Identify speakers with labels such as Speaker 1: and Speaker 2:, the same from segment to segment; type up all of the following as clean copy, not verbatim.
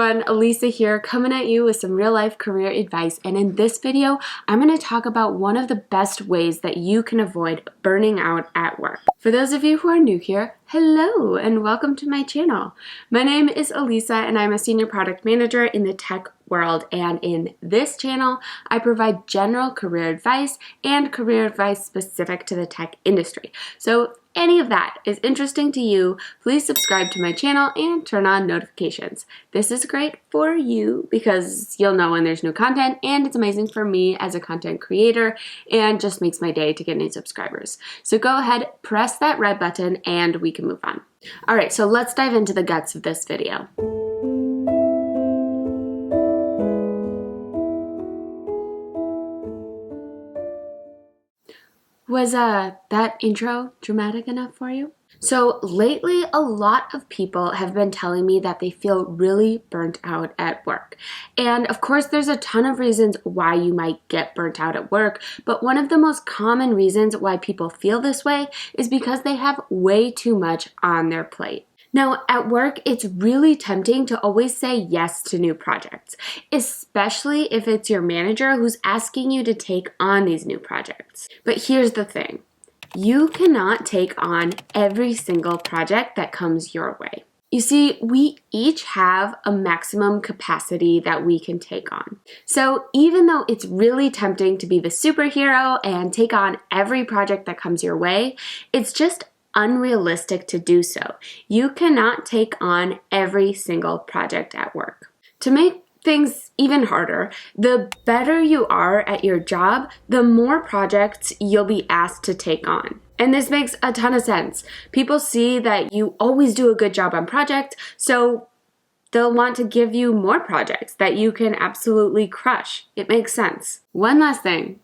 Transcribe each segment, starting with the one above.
Speaker 1: everyone, Elisa here, coming at you with some real life career advice. And in this video, I'm going to talk about one of the best ways that you can avoid burning out at work. For those of you who are new here, hello and welcome to my channel. My name is Elisa and I'm a senior product manager in the tech world, and in this channel I provide general career advice and career advice specific to the tech industry. So any of that is interesting to you, please subscribe to my channel and turn on notifications. This is great for you because you'll know when there's new content, and it's amazing for me as a content creator and just makes my day to get new subscribers. So go ahead, press that red button and we can move on. All right, so let's dive into the guts of this video. Was that intro dramatic enough for you? So lately, a lot of people have been telling me that they feel really burnt out at work. And of course, there's a ton of reasons why you might get burnt out at work, but one of the most common reasons why people feel this way is because they have way too much on their plate. Now, at work, it's really tempting to always say yes to new projects, especially if it's your manager who's asking you to take on these new projects. But here's the thing. You cannot take on every single project that comes your way. You see, we each have a maximum capacity that we can take on. So even though it's really tempting to be the superhero and take on every project that comes your way, it's just unrealistic to do so. You cannot take on every single project at work. To make things even harder, the better you are at your job, the more projects you'll be asked to take on. And this makes a ton of sense. People see that you always do a good job on projects, so they'll want to give you more projects that you can absolutely crush. It makes sense. One last thing.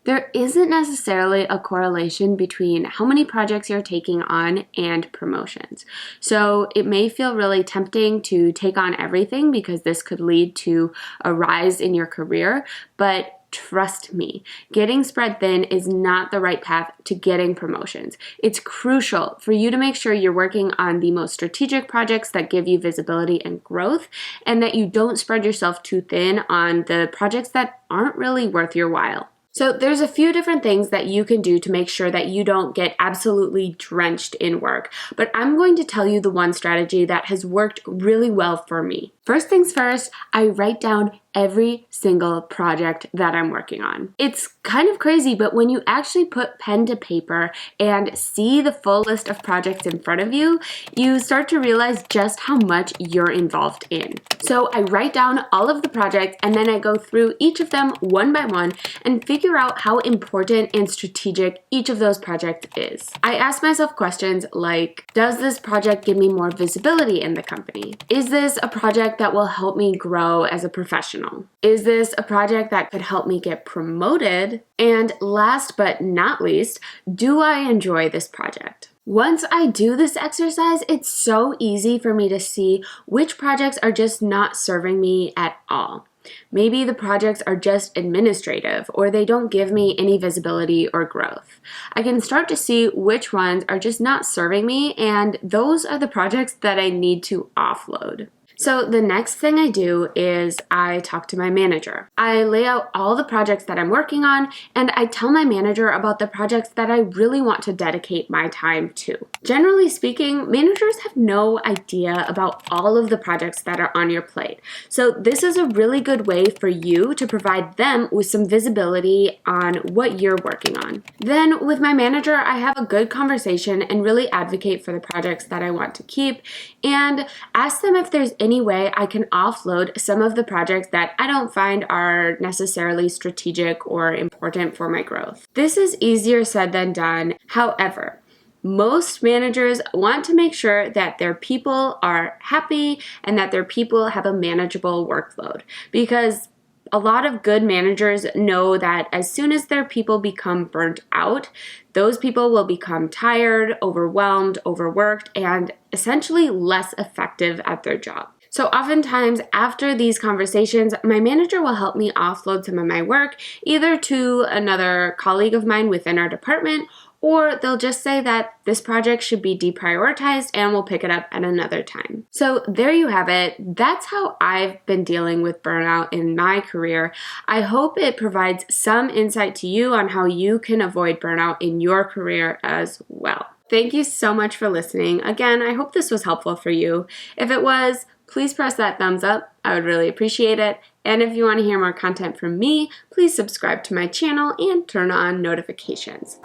Speaker 1: There isn't necessarily a correlation between how many projects you're taking on and promotions. So it may feel really tempting to take on everything because this could lead to a rise in your career, but trust me, getting spread thin is not the right path to getting promotions. It's crucial for you to make sure you're working on the most strategic projects that give you visibility and growth, and that you don't spread yourself too thin on the projects that aren't really worth your while. So there's a few different things that you can do to make sure that you don't get absolutely drenched in work, but I'm going to tell you the one strategy that has worked really well for me. First things first, I write down every single project that I'm working on. It's kind of crazy, but when you actually put pen to paper and see the full list of projects in front of you, you start to realize just how much you're involved in. So I write down all of the projects and then I go through each of them one by one and figure out how important and strategic each of those projects is. I ask myself questions like, does this project give me more visibility in the company? Is this a project that will help me grow as a professional? Is this a project that could help me get promoted? And last but not least, do I enjoy this project? Once I do this exercise, it's so easy for me to see which projects are just not serving me at all. Maybe the projects are just administrative or they don't give me any visibility or growth. I can start to see which ones are just not serving me, and those are the projects that I need to offload. So the next thing I do is I talk to my manager. I lay out all the projects that I'm working on, and I tell my manager about the projects that I really want to dedicate my time to. Generally speaking, managers have no idea about all of the projects that are on your plate. So this is a really good way for you to provide them with some visibility on what you're working on. Then with my manager, I have a good conversation and really advocate for the projects that I want to keep and ask them if there's any way I can offload some of the projects that I don't find are necessarily strategic or important for my growth. This is easier said than done. However, most managers want to make sure that their people are happy and that their people have a manageable workload, because a lot of good managers know that as soon as their people become burnt out, those people will become tired, overwhelmed, overworked, and essentially less effective at their job. So oftentimes after these conversations, my manager will help me offload some of my work either to another colleague of mine within our department or they'll just say that this project should be deprioritized and we'll pick it up at another time. So there you have it. That's how I've been dealing with burnout in my career. I hope it provides some insight to you on how you can avoid burnout in your career as well. Thank you so much for listening. Again, I hope this was helpful for you. If it was, please press that thumbs up. I would really appreciate it. And if you want to hear more content from me, please subscribe to my channel and turn on notifications.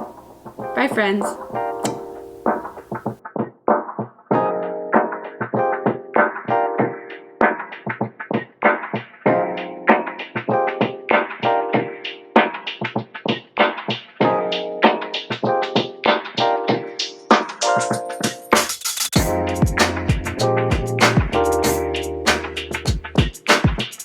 Speaker 1: Bye, friends.